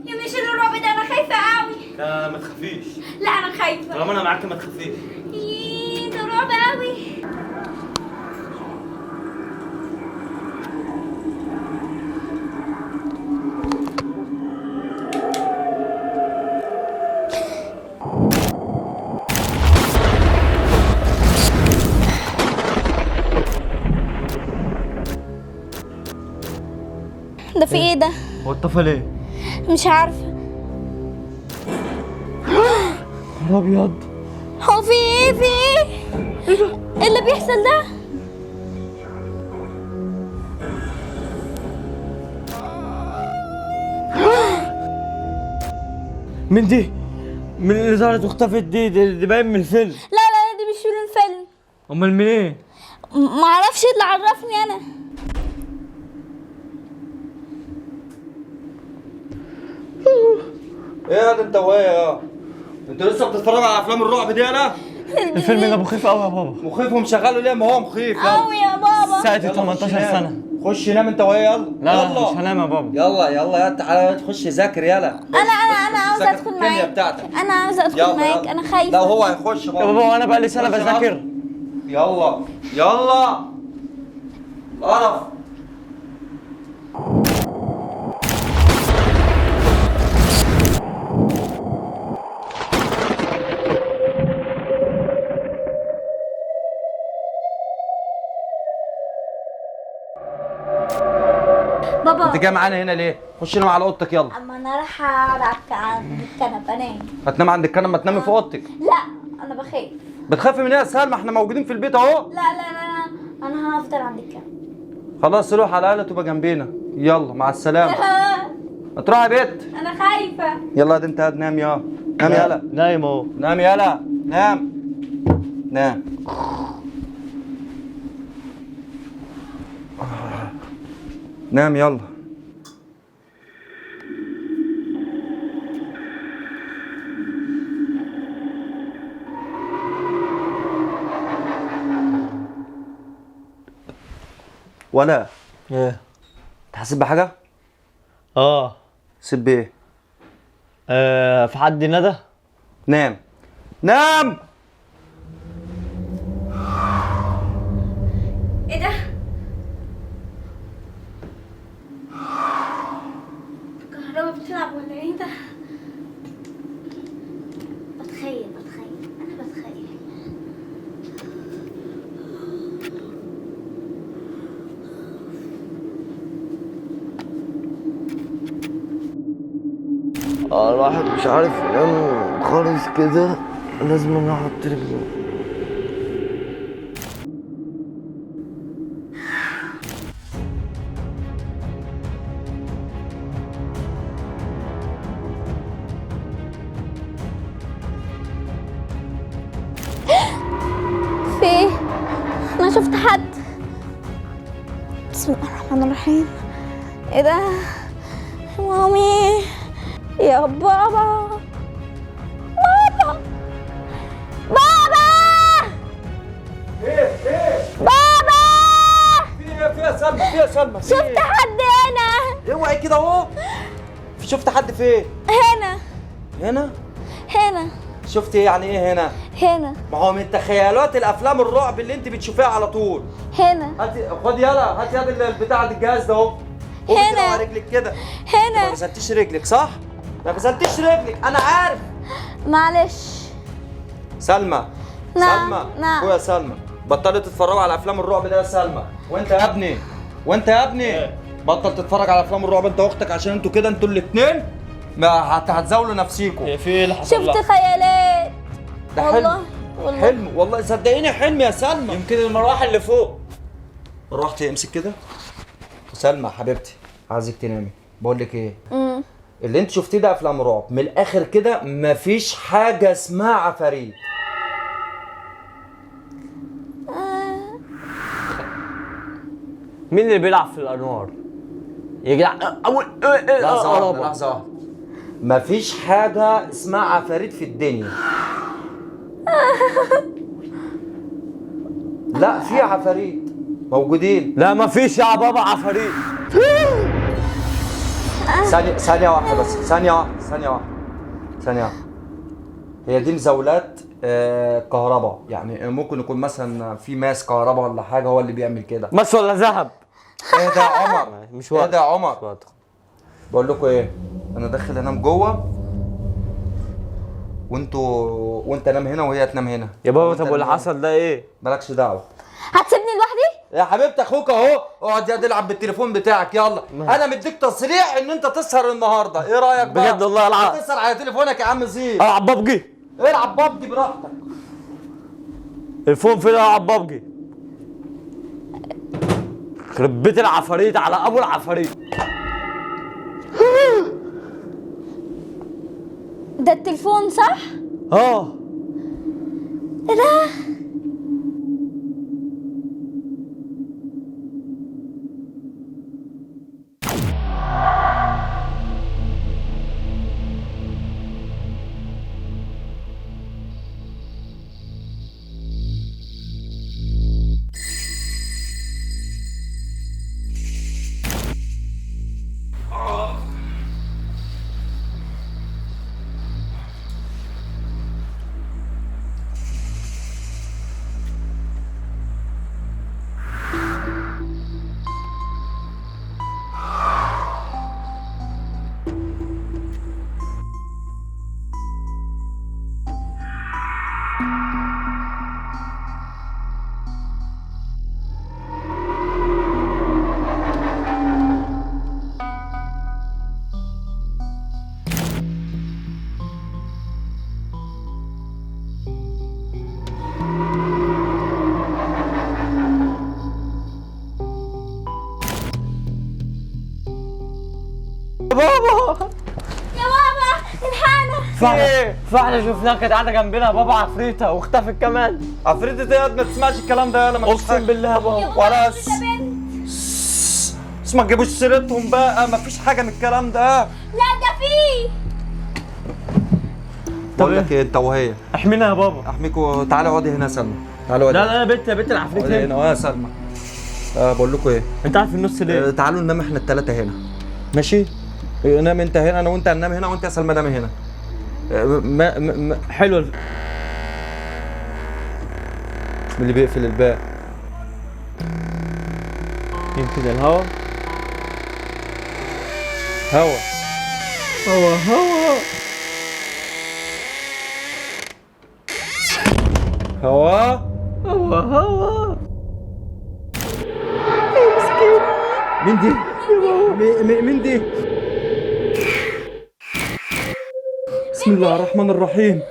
يا مش الرعب ده، انا خايفه قوي. لا ما تخافيش. لا انا خايفه. طالما انا معاك ما تخافيش. ده رعب قوي. ده في ايه ده؟ هو اتطفى ليه؟ مش عارفه. يا ابيض. هو في ايه؟ في ايه؟ ايه اللي بيحصل ده؟ من دي؟ من اللي ظهرت واختفت دي باين من الفيلم. لا لا دي مش فيلم فيلم. امال من ايه؟ معرفش اللي عرفني انا. ايه يا انت وهي انتوا لسه بتتفرجوا على افلام الرعب دي؟ انا الفيلم ده مخيف قوي يا بابا. مخيف ومشغله ليه؟ ما هو مخيف. قوي يا بابا. ساعتي 18 سنة. خش نام انت وهي. يلا لا يلا مش هنام يا بابا. يلا يلا تعالى تخش ذاكر. يلا انا عاوزه ذاكر ادخل الكيمياء معاك. بتاعتك. انا عاوزه يلا ادخل معاك. يلا. انا خايفه. لا هو هيخش يا بابا. بابا وانا بقى لي سنة خش يلا. بذاكر. يلا يلا القرف. بابا انت جاي معانا هنا ليه؟ خش نام على اوضتك يلا. اما انا راح اقعد عند الكنب انام. هتنام عند الكنبه؟ ما تنامي في اوضتك. لا انا بخاف. بتخافي من ايه يا سلمى؟ احنا موجودين في البيت اهو. لا لا لا انا هفضل عند الكنب. خلاص روح على الاقل تبقى جنبينا. يلا مع السلامه. ما تروح يا بيت. انا خايفه. يلا ده انت نام يا نام يلا. نايم اهو. نام يلا نام. نام. نام يلا. ولا ايه؟ تحسب بحاجة؟ اه. سيب ايه؟ في حد ندى؟ نام. نام. ايه ده؟ الكهرباء بتلعب ولا ايه ده؟ بتخيل انا بتخيل. الواحد مش عارف ينام خالص كده، لازم انا احط رجلي. في ايه؟ انا شفت حد. بسم الله الرحمن الرحيم. ايه ده؟ يا مامي، يا بابا، بابا، بابا، ايه بابا، في يا سلمى؟ في يا سلمى؟ شفت حد هنا. اوعي كده اهو. شفت حد فين؟ هنا هنا. هنا شفت ايه يعني ايه هنا؟ هنا ما هو من تخيلات الافلام الرعب اللي انت بتشوفيها على طول. هنا هاتي خد يلا، هاتي يد البتاع الجهاز ده اهو. قومي هنا. كده على رجلك كده. ما هنا. غسلتيش رجلك صح؟ ما غسلتيش رجلك انا عارف. معلش. سلمى. نعم، سلمى. نعم. يا سلمى بطلي تتفرجوا على افلام الرعب ده يا سلمى. وانت يا ابني، وانت يا ابني بطل تتفرج على افلام الرعب انت واختك، عشان انتوا كده انتوا الاثنين ما هتزاولوا نفسيكم. في ايه اللي حصل شفت لها؟ خيالات. ده والله والله. حلم والله، صدقيني حلم يا سلمى. يمكن المروحه اللي فوق. رحت امسك كده. سلمى حبيبتي عايزك تنامي. بقول لك ايه، اللي انت شفتيه ده افلام رعب. من الاخر كده مفيش حاجه اسمها عفاريت. مين اللي بيلعب في الانوار؟ يا جدع اول لحظه واحده لحظه واحده. مفيش حاجه اسمها عفاريت في الدنيا. لا في عفاريت. موجودين. لا مفيش يا بابا عفاريت. ثانية واحدة بس، ثانية واحدة. هي دي مزاولات كهرباء، يعني ممكن يكون مثلا في ماس كهرباء ولا حاجة هو اللي بيعمل كده. مس ولا ذهب؟ ايه ده يا عمر؟ مش ايه وقت. ده يا عمر؟ مش وقت. بقول لكم ايه، انا داخل انام جوه وانت نام هنا وهي تنام هنا. يا بابا وانت طب واللي نام. حصل ده ايه؟ مالكش دعوة هتسيبني لوحدي؟ يا حبيبتي، اخوك اهو، اقعد يا العب بالتليفون بتاعك يلا. انا مديك تصريح ان انت تسهر النهارده، ايه رايك بقى؟ بجد والله العظيم. تسهر على تليفونك يا عم زين. العب ببجي. العب ببجي براحتك. الفون فين العب ببجي؟ خرب بيت العفاريت على ابو العفاريت. ده التليفون صح؟ اه ايه ده؟ بابا يا بابا الحقنا. فاحنا شفناها كانت قاعده جنبنا يا بابا عفريته واختفت كمان. عفريتة ايه؟ ما تسمعش الكلام ده يلا، ما فيش اقسم حاجة. بالله يا بابا. ولا انت بنت. بس ما تجيبوش سيرتهم بقى، ما فيش حاجة من الكلام ده. لا ده فيه. بقول لك ايه، انت وهي احمينا يا بابا. احميكوا. تعالوا اقعدي هنا يا سلمى، تعالوا لا اقعدي. لا يا بنت العفريت اقعدي هنا. هنا يا سلمى. بقول لكم ايه، انت قاعد في النص ليه؟ تعالوا ننام احنا الثلاثة هنا، ماشي؟ نام انت هنا، انا وانت هننام هنا، وانت يا سلمى نامي هنا. حلو مين اللي بيقفل الباب؟ يمكن الهوا. هوا. مين دي؟ مين دي؟ بسم الله الرحمن الرحيم.